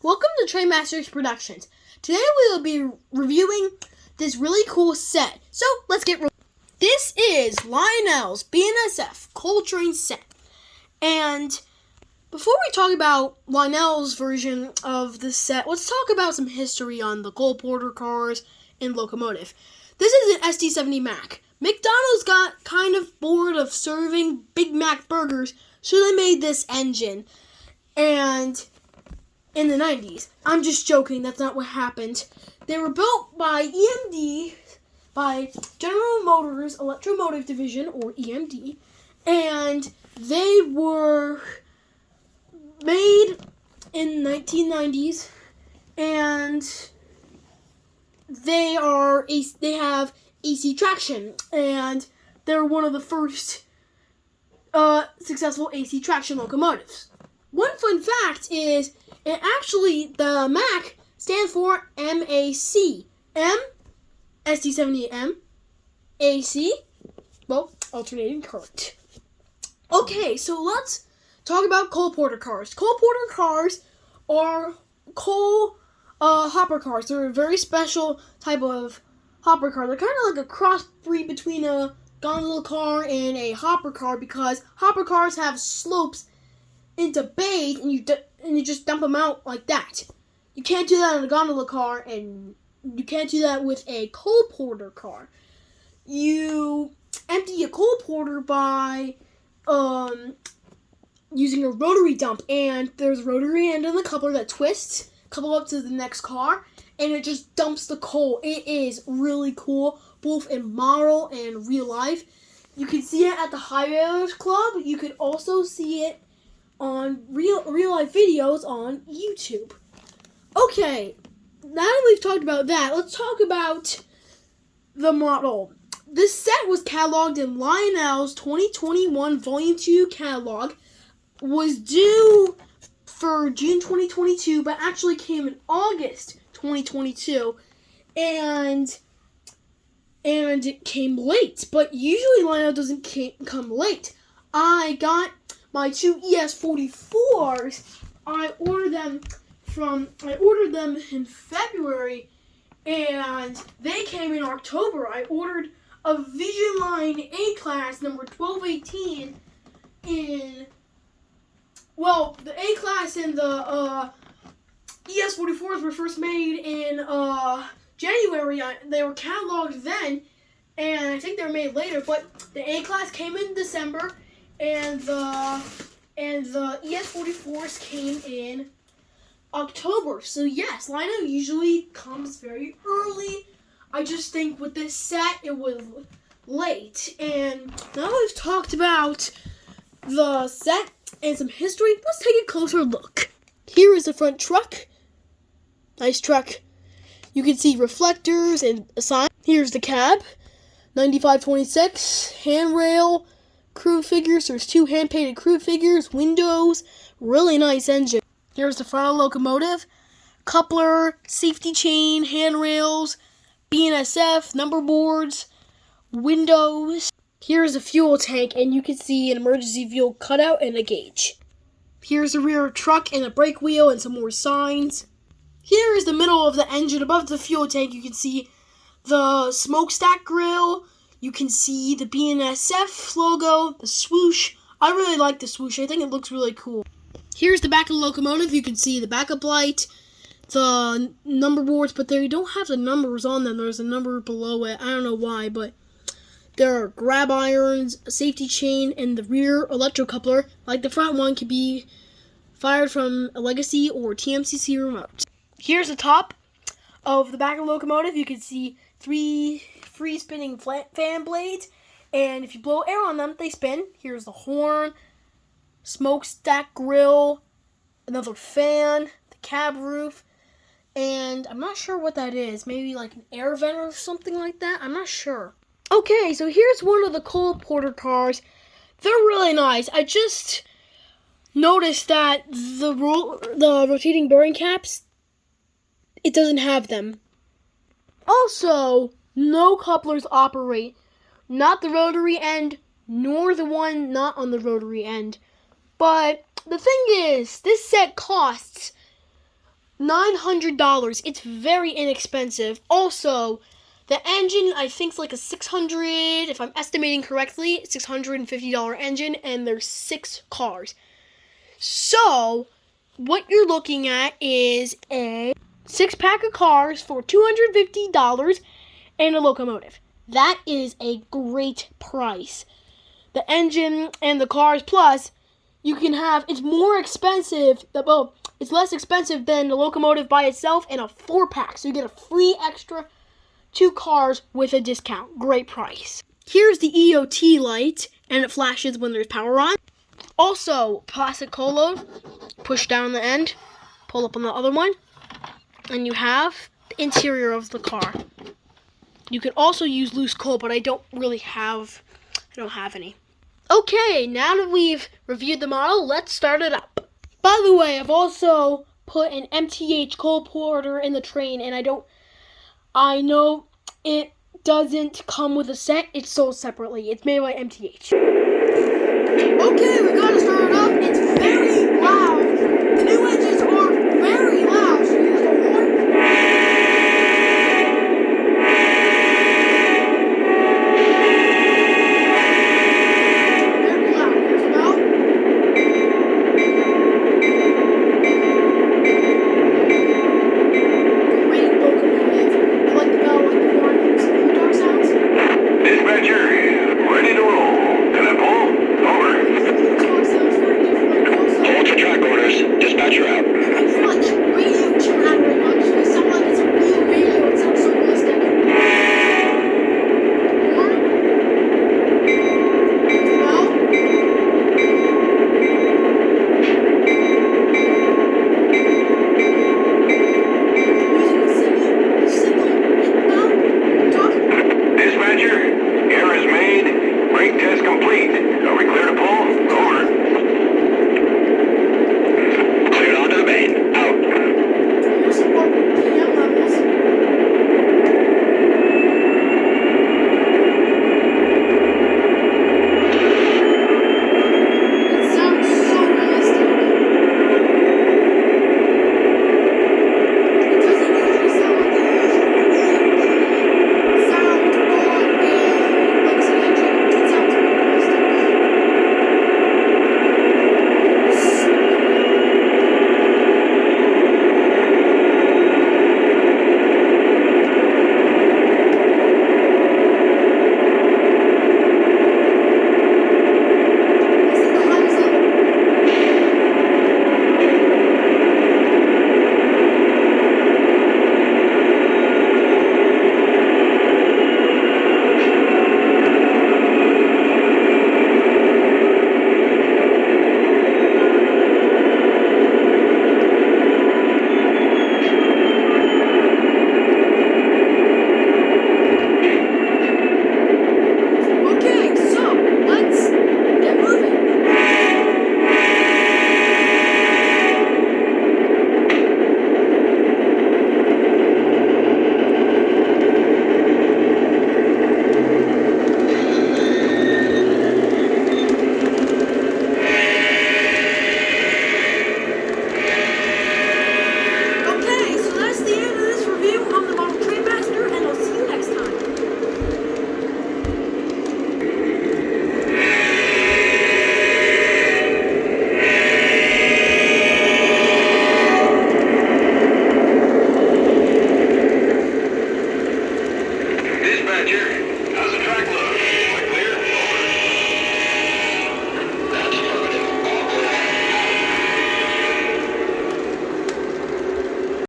Welcome to Trainmasters Productions. Today we will be reviewing this really cool set. So let's get rolling. This is Lionel's BNSF Coltrane set. And before we talk about Lionel's version of this set, let's talk about some history on the Cole Porter cars and locomotive. This is an SD70 Mac. McDonald's got kind of bored of serving Big Mac burgers, so they made this engine. And in the 90s. I'm just joking, that's not what happened. They were built by EMD, by General Motors Electromotive Division, or EMD, and they were made in 1990s, and they have AC traction, and they're one of the first successful AC traction locomotives. One fun fact is, the Mac stands for MAC. SD70M, AC, alternating current. Okay, so let's talk about Cole Porter cars. Cole Porter cars are coal hopper cars. They're a very special type of hopper car. They're kind of like a crossbreed between a gondola car and a hopper car, because hopper cars have slopes into bays, and you just dump them out like that. You can't do that on a gondola car, and you can't do that with a Cole Porter car. You empty a Cole Porter by using a rotary dump, and there's a rotary end in the coupler that twists, couple up to the next car, and it just dumps the coal. It is really cool, both in model and real life. You can see it at the Highways Club. You could also see it on real life videos on YouTube. Okay, now that we've talked about that, let's talk about the model. This set was cataloged in Lionel's 2021 Volume 2 catalog, was due for June 2022, but actually came in August 2022, and it came late. But usually Lionel doesn't come late. I got my two ES44s. I ordered them in February, and they came in October. I ordered a Vision Line A-Class number 1218 the A-Class and the ES44s were first made in January. They were cataloged then, and I think they were made later, but the A-Class came in December, and the ES44s came in October. So yes, Lionel usually comes very early. I just think with this set, it was late. And now we've talked about the set and some history, let's take a closer look. Here is the front truck. Nice truck. You can see reflectors and a sign. Here's the cab. 9526, handrail, crew figures. There's two hand-painted crew figures, windows, really nice engine. Here's the front locomotive, coupler, safety chain, handrails, BNSF, number boards, windows. Here's a fuel tank, and you can see an emergency fuel cutout and a gauge. Here's the rear truck and a brake wheel and some more signs. Here is the middle of the engine. Above the fuel tank, you can see the smokestack grill. You can see the BNSF logo, the swoosh. I really like the swoosh. I think it looks really cool. Here's the back of the locomotive. You can see the backup light, the number boards, but they don't have the numbers on them. There's a number below it. I don't know why, but there are grab irons, a safety chain, and the rear electrocoupler, like the front one, can be fired from a Legacy or TMCC remote. Here's the top of the back of the locomotive. You can see 3 free spinning fan blades, and if you blow air on them, they spin. Here's the horn, smokestack grill, another fan, the cab roof, and I'm not sure what that is. Maybe like an air vent or something like that. I'm not sure. Okay, so here's one of the Cole Porter cars. They're really nice. I just noticed that the rotating bearing caps, it doesn't have them. Also, no couplers operate. Not the rotary end, nor the one not on the rotary end. But the thing is, this set costs $900. It's very inexpensive. Also, the engine, I think, is like a $600, if I'm estimating correctly, $650 engine, and there's 6 cars. So, what you're looking at is a 6-pack of cars for $250 and a locomotive. That is a great price. The engine and the cars, plus, you can have, it's more expensive, it's less expensive than the locomotive by itself and a 4-pack. So you get a free extra 2 cars with a discount. Great price. Here's the EOT light, and it flashes when there's power on. Also, plastic coal load. Push down the end, pull up on the other one, and you have the interior of the car. You can also use loose coal, but I don't have any. Okay, now that we've reviewed the model, let's start it up. By the way, I've also put an MTH coal porter in the train, and I know it doesn't come with a set. It's sold separately. It's made by MTH. Okay, we gotta start it up. It's